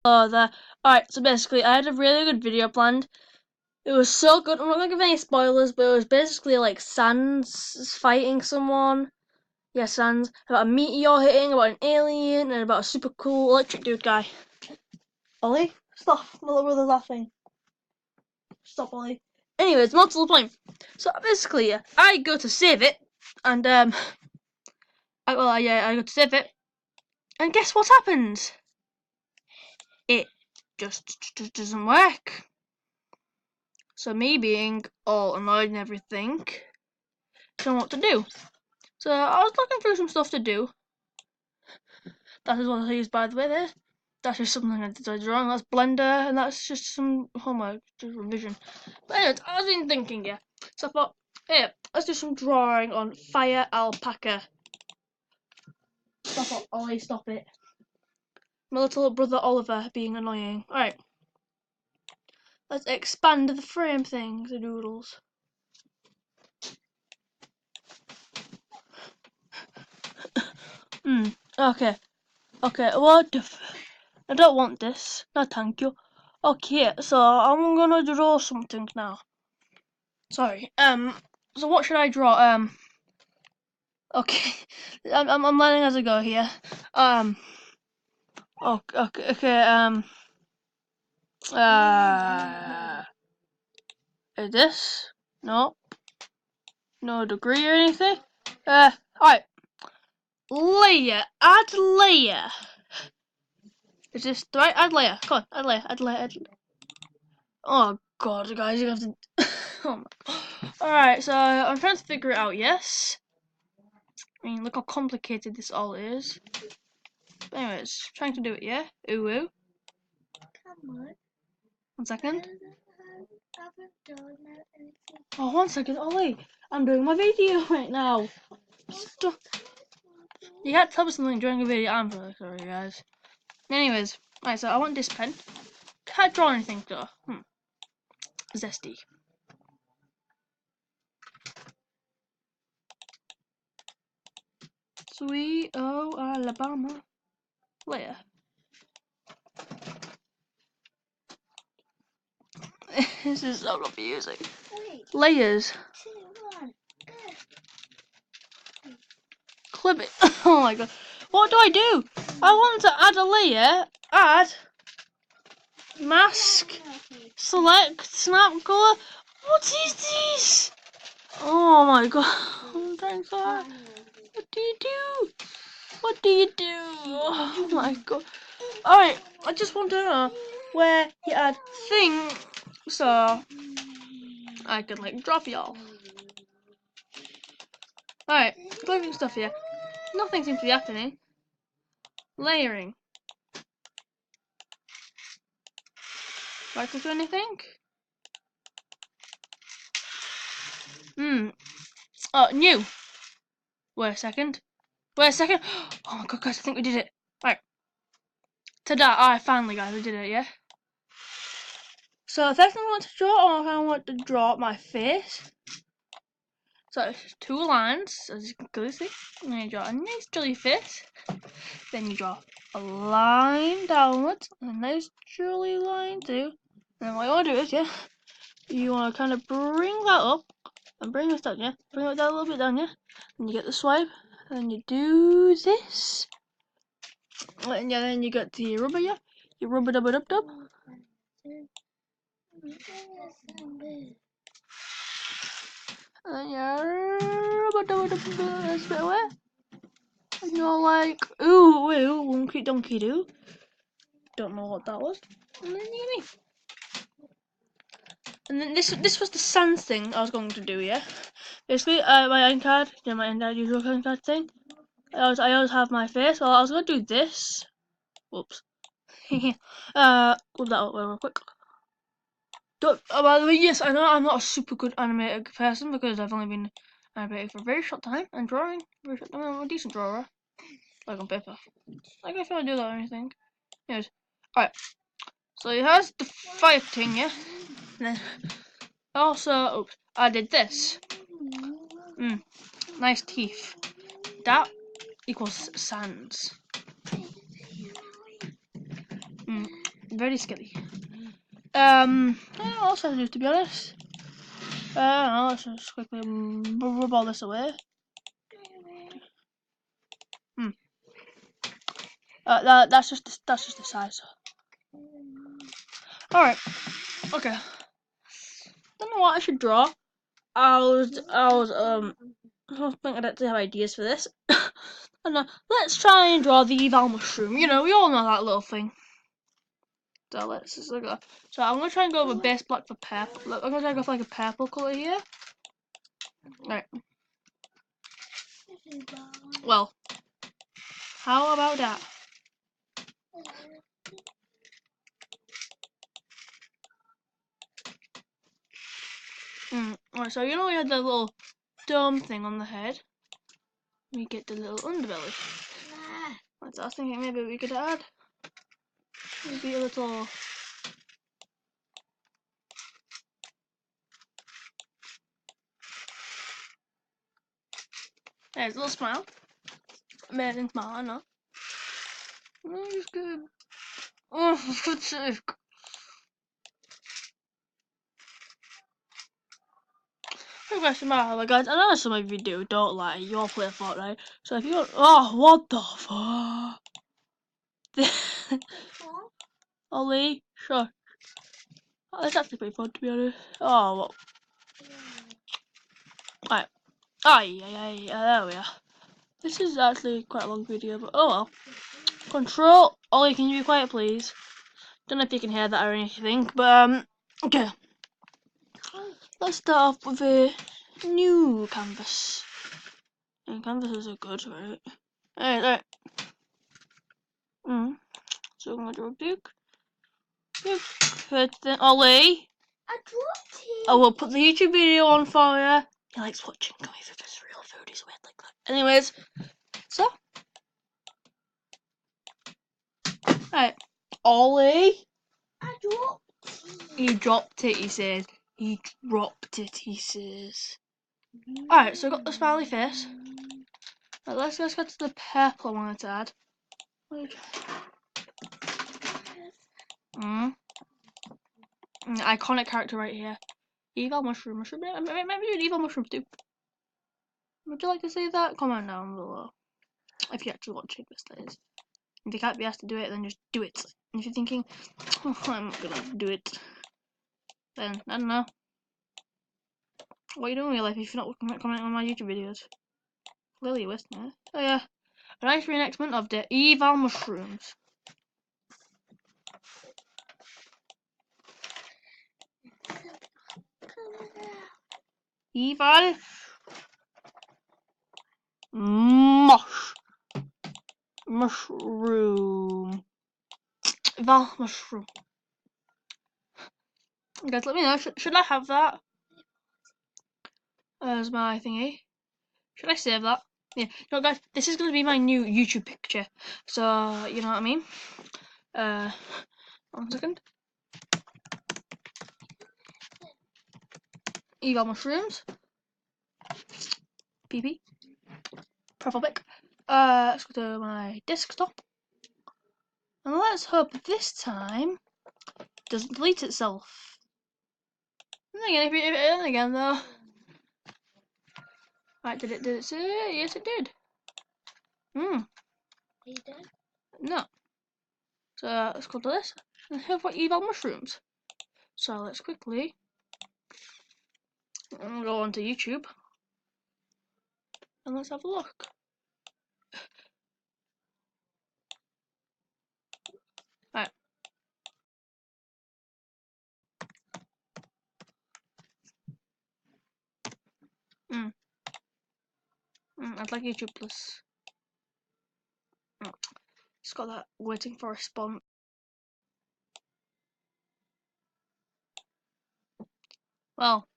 Oh, there. Alright, so basically, I had a really good video planned. It was so good. I'm not gonna give any spoilers, but it was basically like Sans fighting someone. Yeah, Sans. About a meteor hitting, about an alien, and about a super cool electric dude guy. Ollie? Stop. My little brother's laughing. Stop, Ollie. Anyways, more to the point. So basically, I go to save it, and I go to save it, and guess what happens? It just doesn't work. So me being all annoyed and everything, don't know what to do. So I was looking through some stuff to do. That is what I used, by the way. That's just something I did wrong. That's Blender, and that's just some homework, just revision. But anyways, I was been thinking, yeah. So I thought, hey, let's do some drawing on fire alpaca. Stop it, Ollie, stop it. My little brother Oliver being annoying. Alright. Let's expand the frame thing, the doodles. Okay. Okay, what the I don't want this. No, thank you. Okay, so I'm gonna draw something now. Sorry. So what should I draw? Okay. I'm learning as I go here. Okay. Is this? No. No degree or anything. Alright. Layer. Add layer. Is this right? Add layer. Come on. Add layer. Add layer. Add layer. Oh god, guys, you have to. Oh Alright, so I'm trying to figure it out. Yes. I mean, look how complicated this all is. But anyways, trying to do it. Yeah. Ooh ooh. Come on. 1 second. I haven't done anything. Oh, 1 second. Ollie, I'm doing my video right now. Stop. You can't tell me something during a video. I'm really sorry, guys. Anyways, right. So I want this pen. Can't draw anything though. Zesty. Sweet oh Alabama. Layer. This is so confusing. Layers. 2, 1, go. Clip it. Oh my god. What do I do? I want to add a layer. Add. Mask. Select. Snap color. What is this? Oh my god. I'm trying so hard. What do you do? What do you do? Oh my god. Alright. I just want to know where you add thing so I could like drop y'all. Alright. Clicking stuff here. Nothing seems to be happening. Layering. Right click or anything? Oh, new. Wait a second. Wait a second. Oh my god, guys, I think we did it. Right. Ta-da. Alright, finally, guys, we did it, yeah? So, the first thing I want to draw, I want to draw my face. So, it's 2 lines, as you can clearly see. And then you draw a nice jolly face. Then you draw a line downwards. A nice jolly line too. And then what you want to do is, yeah, you want to kind of bring that up. And bring this down, yeah? Bring it down a little bit down, yeah? And you get the swipe. And then you do this. And yeah, then you get the rubber, yeah? You rub it up. And then you rub it this bit away. And you're like, ooh, wonky donkey do. Don't know what that was. And then you me. And then this was the sans thing I was going to do, yeah? Basically, my end card, yeah, my end card, usual end card thing. I always have my face. Well, I was going to do this. Whoops. Move that up real quick. By the way, yes, I know I'm not a super good animated person because I've only been animated for a very short time and drawing. I'm a decent drawer, like on paper. Like if I do that or anything. Anyways, alright. So it has the fighting, yeah. And then also, oops, I did this. Nice teeth. That equals sans. very scary. I don't know what else I do, to be honest. I don't know, let's just quickly rub all this away. That's just the size. Alright, okay. Don't know what I should draw. I was thinking to have ideas for this. And let's try and draw the eval mushroom. You know, we all know that little thing. So let's just look at that. So I'm gonna try and go with base black for purple. Look, I'm gonna try and go for like a purple colour here. Right. Well, how about that? Right, so you know we had the little dome thing on the head. We get the little underbelly. Right, so I was thinking maybe we could add maybe a little. There's a little smile. Amazing smile, I know. Oh, it's good. Oh, for God's sake. Question mark, guys. I know some of you don't like. You all play Fortnite. So if you want, oh, what the fuck? Ollie, sure. Oh, that's actually pretty fun, to be honest. Oh, well. Right. Aye, there we are. This is actually quite a long video, but oh well. Control. Ollie, can you be quiet, please? Don't know if you can hear that or anything, but okay. Let's start off with a new canvas. And canvases are good, right? Alright. So I'm gonna do a big then Ollie. I dropped it. I will put the YouTube video on for you. He likes watching gummy if it's real food, he's weird like that. Anyways, so right. Ollie. I dropped it. He dropped it, he says. He dropped it, he says. Alright, so I got the smiley face. Right, let's get to the purple I wanted to add. Iconic character right here. Evil mushroom. Maybe do an evil mushroom too. Would you like to see that? Comment down below. If you're actually watching this, that is. If you can't be asked to do it, then just do it. And if you're thinking, oh, I'm not gonna do it, then I don't know. What are you doing with your life if you're not commenting on my YouTube videos? Clearly you're wasting it. Oh yeah. A nice reenactment of the evil mushrooms. Evil mushroom. Evil mushroom. Guys, let me know. Should I have that as my thingy? Should I save that? Yeah. No, guys, this is gonna be my new YouTube picture. So you know what I mean. 1 second. Evil mushrooms. PP. Profile pic. Let's go to my desktop. And let's hope this time it doesn't delete itself. And again though. Right, did it say? Yes it did. You did? No. So let's go to this. And have what evil mushrooms. So let's quickly go onto YouTube. And let's have a look. Right. I'd like YouTube Plus. It's got that waiting for a response. Well,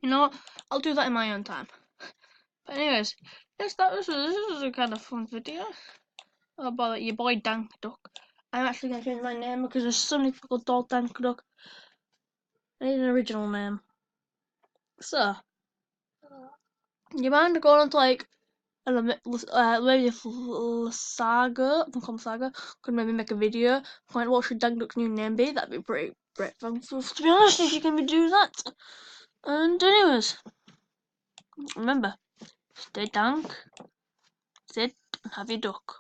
you know what? I'll do that in my own time. But anyways, yes, this was a kind of fun video about your boy Dank Duck. I'm actually gonna change my name because there's so many people called Dank Duck. I need an original name. So, you mind going on to like and maybe if Saga, I think I'm Saga, could maybe make a video, find what should Duck Duck's new name be. That'd be pretty fun. To be honest, if you can do that. And anyways, remember, stay dank, sit, and have your duck.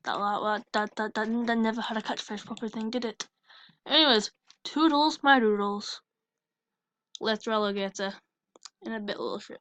That never had a catchphrase proper thing, did it? Anyways, toodles, my doodles. Let's alligator in a bit little shit.